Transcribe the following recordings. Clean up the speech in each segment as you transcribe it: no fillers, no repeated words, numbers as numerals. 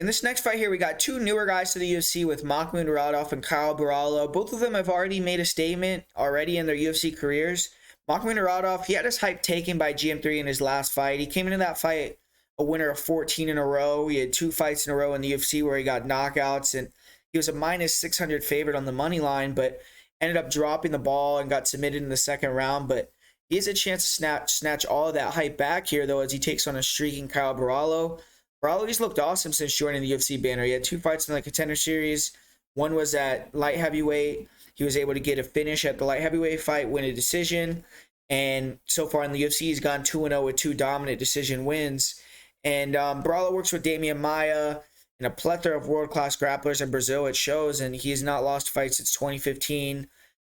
In this next fight here, we got two newer guys to the UFC with Makhmud Muradov and Caio Borralho. Both of them have already made a statement already in their UFC careers. Makhmud Muradov, he had his hype taken by GM3 in his last fight. He came into that fight a winner of 14 in a row. He had two fights in a row in the UFC where he got knockouts, and he was a minus 600 favorite on the money line, but ended up dropping the ball and got submitted in the second round. But he has a chance to snatch all of that hype back here, though, as he takes on a streaking Caio Borralho. Borralho's looked awesome since joining the UFC banner. He had two fights in the Contender Series. One was at light heavyweight. He was able to get a finish at the light heavyweight fight, win a decision. And so far in the UFC, he's gone 2-0 with two dominant decision wins. And Borralho works with Damian Maia and a plethora of world-class grapplers in Brazil. It shows, and he has not lost fights since 2015.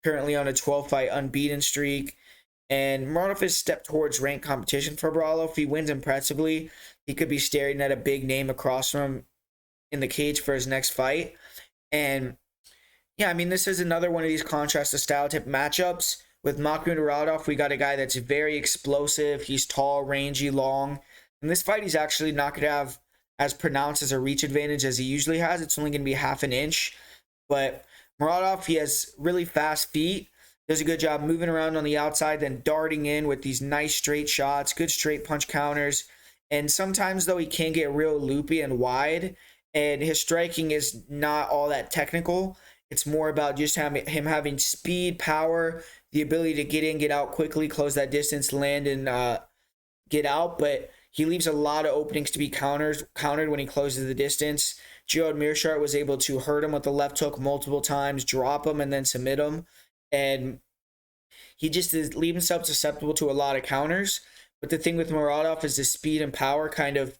Currently on a 12-fight unbeaten streak. And Muradov has stepped towards ranked competition for Borralho. If he wins impressively, he could be staring at a big name across from him in the cage for his next fight. And yeah, I mean, this is another one of these contrast to style type matchups. With Makhmud Muradov, we got a guy that's very explosive. He's tall, rangy, long. In this fight, he's actually not going to have as pronounced as a reach advantage as he usually has. It's only going to be half an inch. But Muradov, he has really fast feet. Does a good job moving around on the outside, then darting in with these nice straight shots, good straight punch counters. And sometimes, though, he can get real loopy and wide. And his striking is not all that technical. It's more about just him having speed, power, the ability to get in, get out quickly, close that distance, land, and get out. But he leaves a lot of openings to be countered when he closes the distance. Gerald Meerschaert was able to hurt him with the left hook multiple times, drop him, and then submit him. And he just leaves himself susceptible to a lot of counters. But the thing with Muradov is the speed and power kind of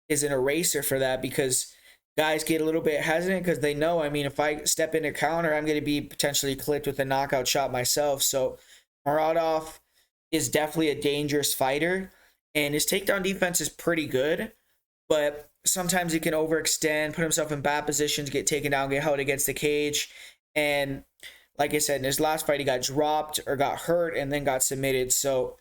is an eraser for that, because guys get a little bit hesitant because they know, I mean, if I step into counter, I'm going to be potentially clipped with a knockout shot myself. So Muradov is definitely a dangerous fighter, and his takedown defense is pretty good, but sometimes he can overextend, put himself in bad positions, get taken down, get held against the cage. And like I said, in his last fight, he got dropped or got hurt and then got submitted. So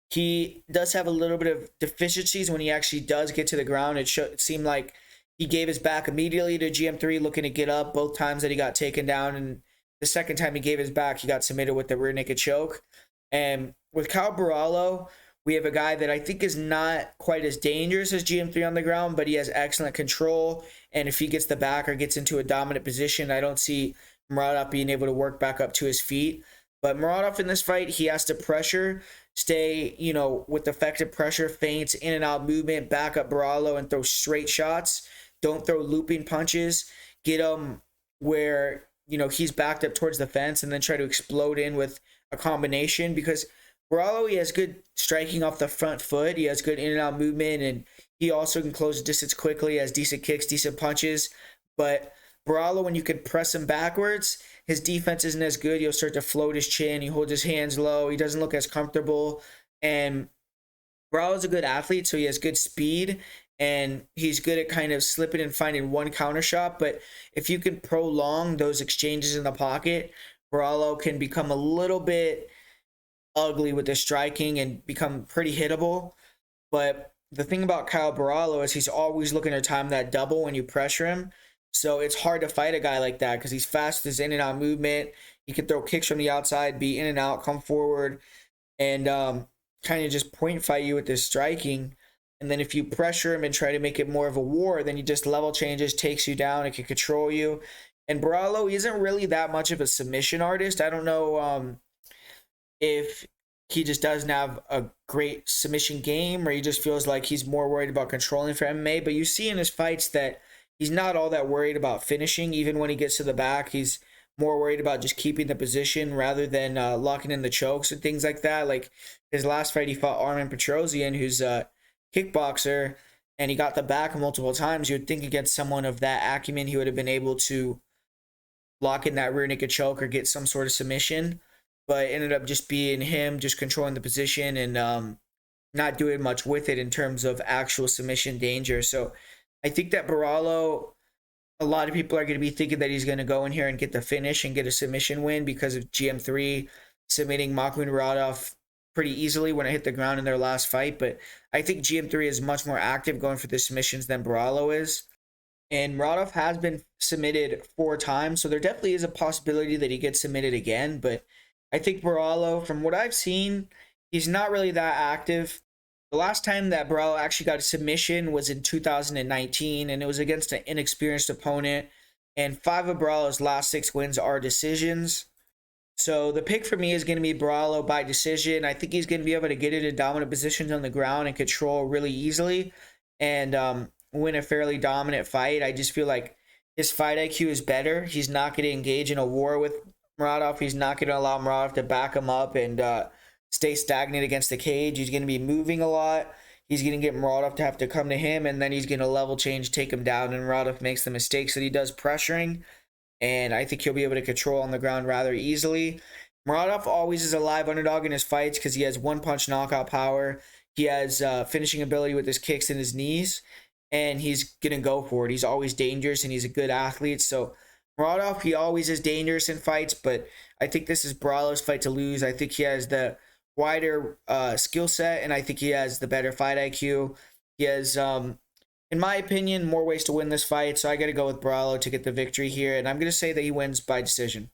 he does have a little bit of deficiencies when he actually does get to the ground. It seemed like he gave his back immediately to GM3, looking to get up both times that he got taken down. And the second time he gave his back, he got submitted with the rear naked choke. And with Caio Borralho, we have a guy that I think is not quite as dangerous as GM3 on the ground, but he has excellent control. And if he gets the back or gets into a dominant position, I don't see Muradov being able to work back up to his feet. But Muradov in this fight, he has to pressure, stay, with effective pressure, feints, in and out movement, back up Borralho and throw straight shots. Don't throw looping punches. Get him where, he's backed up towards the fence, and then try to explode in with a combination, because Borralho, he has good striking off the front foot. He has good in and out movement, and he also can close the distance quickly, has decent kicks, decent punches. But Borralho, when you can press him backwards, his defense isn't as good. He'll start to float his chin. He holds his hands low. He doesn't look as comfortable. And Borralho's a good athlete, so he has good speed, and he's good at kind of slipping and finding one counter shot. But if you can prolong those exchanges in the pocket, Borralho can become a little bit ugly with the striking and become pretty hittable. But the thing about Caio Borralho is he's always looking to time that double when you pressure him. So it's hard to fight a guy like that because he's fast with his in and out movement. He can throw kicks from the outside, be in and out, come forward, and kind of just point fight you with his striking. And then if you pressure him and try to make it more of a war, then he just level changes, takes you down, and can control you. And Borralho, he isn't really that much of a submission artist. I don't know if he just doesn't have a great submission game, or he just feels like he's more worried about controlling for MMA. But you see in his fights that he's not all that worried about finishing. Even when he gets to the back, he's more worried about just keeping the position rather than locking in the chokes and things like that. Like his last fight, he fought Armen Petrosian, who's a kickboxer, and he got the back multiple times. You would think against someone of that acumen, he would have been able to lock in that rear naked choke or get some sort of submission. But it ended up just being him just controlling the position and not doing much with it in terms of actual submission danger. So I think that Borralho, a lot of people are going to be thinking that he's going to go in here and get the finish and get a submission win because of GM3 submitting Makhmud Muradov pretty easily when it hit the ground in their last fight. But I think GM3 is much more active going for the submissions than Borralho is. And Muradov has been submitted 4 times, so there definitely is a possibility that he gets submitted again. But I think Borralho, from what I've seen, he's not really that active. The last time that Borralho actually got a submission was in 2019, and it was against an inexperienced opponent. And 5 of Borralho's last 6 wins are decisions. So the pick for me is going to be Borralho by decision. I think he's going to be able to get into dominant positions on the ground and control really easily, and win a fairly dominant fight. I just feel like his fight IQ is better. He's not going to engage in a war with Muradov. He's not going to allow Muradov to back him up and stay stagnant against the cage. He's going to be moving a lot. He's going to get Muradov to have to come to him, and then he's going to level change, take him down, and Muradov makes the mistakes that he does pressuring. And I think he'll be able to control on the ground rather easily. Muradov always is a live underdog in his fights because he has one-punch knockout power. He has finishing ability with his kicks and his knees, and he's going to go for it. He's always dangerous, and he's a good athlete. So Muradov, he always is dangerous in fights, but I think this is Borralho's fight to lose. I think he has the wider skill set, and I think he has the better fight IQ. He has, in my opinion, more ways to win this fight, so I got to go with Borralho to get the victory here, and I'm going to say that he wins by decision.